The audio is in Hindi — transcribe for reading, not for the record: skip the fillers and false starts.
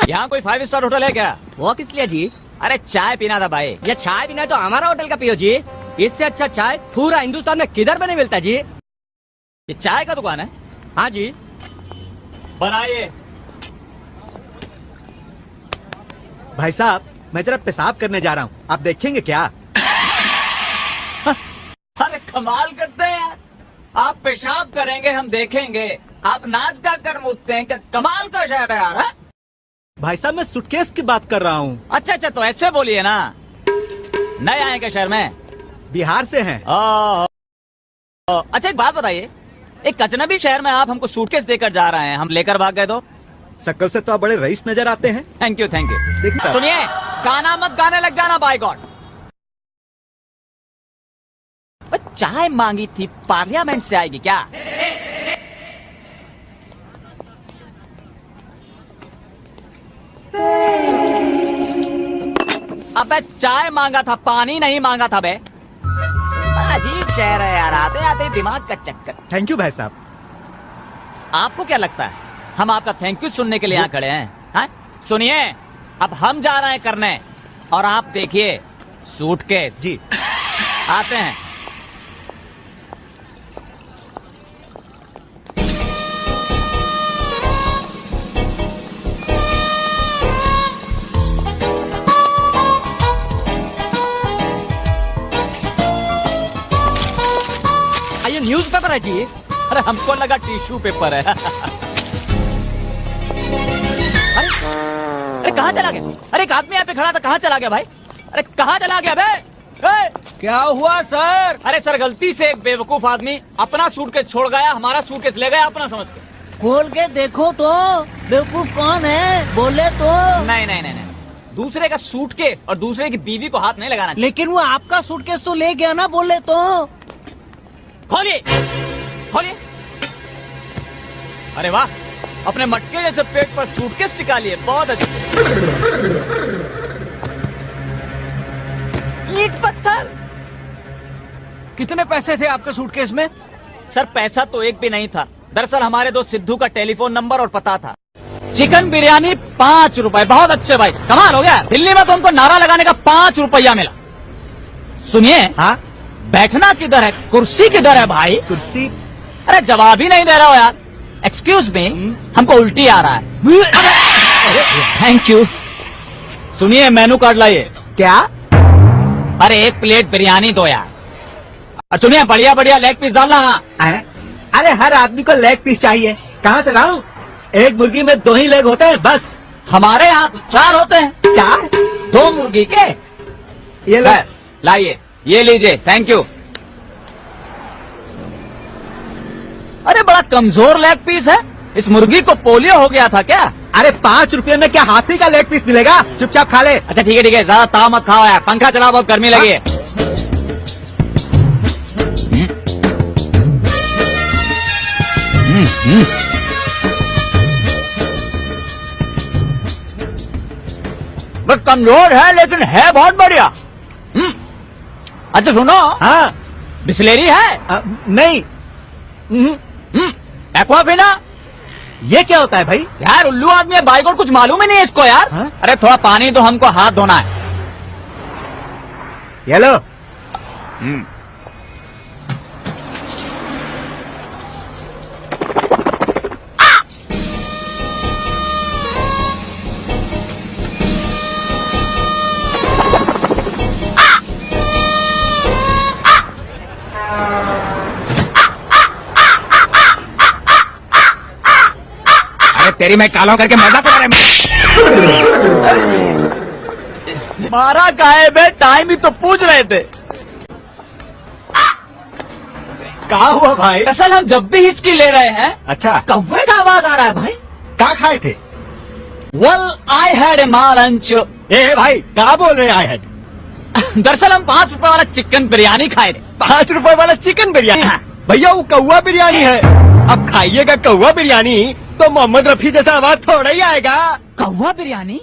यहाँ कोई 5 स्टार होटल है क्या? वो किस लिए जी? अरे चाय पीना था भाई। ये चाय पीना है तो हमारा होटल का पियो जी। इससे अच्छा चाय पूरा हिंदुस्तान में किधर में नहीं मिलता जी। ये चाय का दुकान है? हाँ जी। बनाइए। भाई साहब, मैं जरा पेशाब करने जा रहा हूँ, आप देखेंगे क्या? अरे कमाल करते हैं यार, आप पेशाब करेंगे हम देखेंगे, आप नाच गा कर मुझते हैं। क्या कमाल का शहर है यार। भाई साहब, मैं सूटकेस की बात कर रहा हूँ। अच्छा अच्छा, तो ऐसे बोलिए ना। नए आए क्या शहर में? बिहार से हैं। अच्छा एक बात बताइए, एक अजनबी शहर में आप हमको सूटकेस देकर जा रहे हैं, हम लेकर भाग गए तो? शक्ल से तो आप बड़े रईस नजर आते हैं। Thank you thank you. देखिए साहब। सुनिए, गाना मत गाने लग जाना बाय गॉड। चाय मांगी थी, पार्लियामेंट से आएगी क्या? अबे चाय मांगा था, पानी नहीं मांगा था बे। अजीब शहर है यार, आते आते दिमाग का चक्कर। थैंक यू भाई साहब। आपको क्या लगता है हम आपका थैंक यू सुनने के लिए यहाँ खड़े हैं? हाँ? सुनिए, अब हम जा रहे हैं करने, और आप देखिए सूटकेस जी आते हैं। ये न्यूज़पेपर है जी। अरे हमको लगा टिश्यू पेपर है। अरे कहाँ चला गया? अरे एक आदमी यहाँ पे खड़ा था, कहाँ चला गया भाई? अरे कहाँ चला गया बे? क्या हुआ सर? अरे सर, गलती से एक बेवकूफ आदमी अपना सूटकेस छोड़ गया, हमारा सूटकेस ले गया अपना समझ के। खोल के देखो तो, बेवकूफ कौन है बोले तो। नहीं नहीं नहीं नहीं, दूसरे का सूटकेस और दूसरे की बीवी को हाथ नहीं लगाना चाहिए। लेकिन वो आपका सूटकेस तो ले गया ना बोले तो। खोलिए खोलिए। अरे वाह, अपने मटके जैसे पेट पर सूटकेस टिका लिए, बहुत अच्छा। ईंट पत्थर। कितने पैसे थे आपके सूटकेस में? सर पैसा तो एक भी नहीं था, दरअसल हमारे दोस्त सिद्धू का टेलीफोन नंबर और पता था। चिकन बिरयानी 5 रुपए। बहुत अच्छे भाई, कमाल हो गया। दिल्ली में तो हमको नारा लगाने का 5 रुपया मिला। सुनिए, हाँ, बैठना किधर है, कुर्सी किधर है भाई? कुर्सी। अरे जवाब ही नहीं दे रहा हो यार। एक्सक्यूज मी, हमको उल्टी आ रहा है। Thank you. सुनिए, मेनू कार्ड लाइए। क्या? अरे एक प्लेट बिरयानी दो यार। और सुनिए, बढ़िया बढ़िया लेग पीस डालना। अरे हर आदमी को लेग पीस चाहिए, कहाँ से लाऊं? एक मुर्गी में 2 ही लेग होते हैं बस। हमारे यहाँ तो 4 होते हैं। 4? 2 मुर्गी के। ये लो। लाइए, ये लीजिए। Thank you. अरे बड़ा कमजोर लेग पीस है, इस मुर्गी को पोलियो हो गया था क्या? अरे 5 रुपए में क्या हाथी का लेग पीस मिलेगा? चुपचाप खा ले। अच्छा ठीक है, ज्यादा ताव मत खाओ यार, पंखा चलाओ, बहुत गर्मी लगी है। बस कमजोर है लेकिन है बहुत बढ़िया। अच्छा सुनो, हाँ। बिस्लेरी है? नहीं। एक्वाफिना। ये क्या होता है भाई? यार उल्लू आदमी है, भाई को कुछ मालूम ही नहीं है इसको यार। हाँ? अरे थोड़ा पानी दो, हमको हाथ धोना है। ये लो। तेरी मैं कालों करके मजाक उड़ा रहे। मारा काहे बे? टाइम ही तो पूछ रहे थे। कहाँ हुआ भाई? दरअसल हम जब भी हिचकी ले रहे हैं, अच्छा, कौवे का आवाज आ रहा है भाई। क्या खाए थे? Well, I had a lunch. ए भाई, क्या बोल रहे हैं? दरअसल हम 5 रुपए वाला चिकन बिरयानी खाए थे। 5 रुपए वाला चिकन बिरयानी? भैया वो कौवा बिरयानी है। अब खाइएगा कौवा बिरयानी तो मोहम्मद रफी जैसा आवाज थोड़ा ही आएगा। कौवा बिरयानी?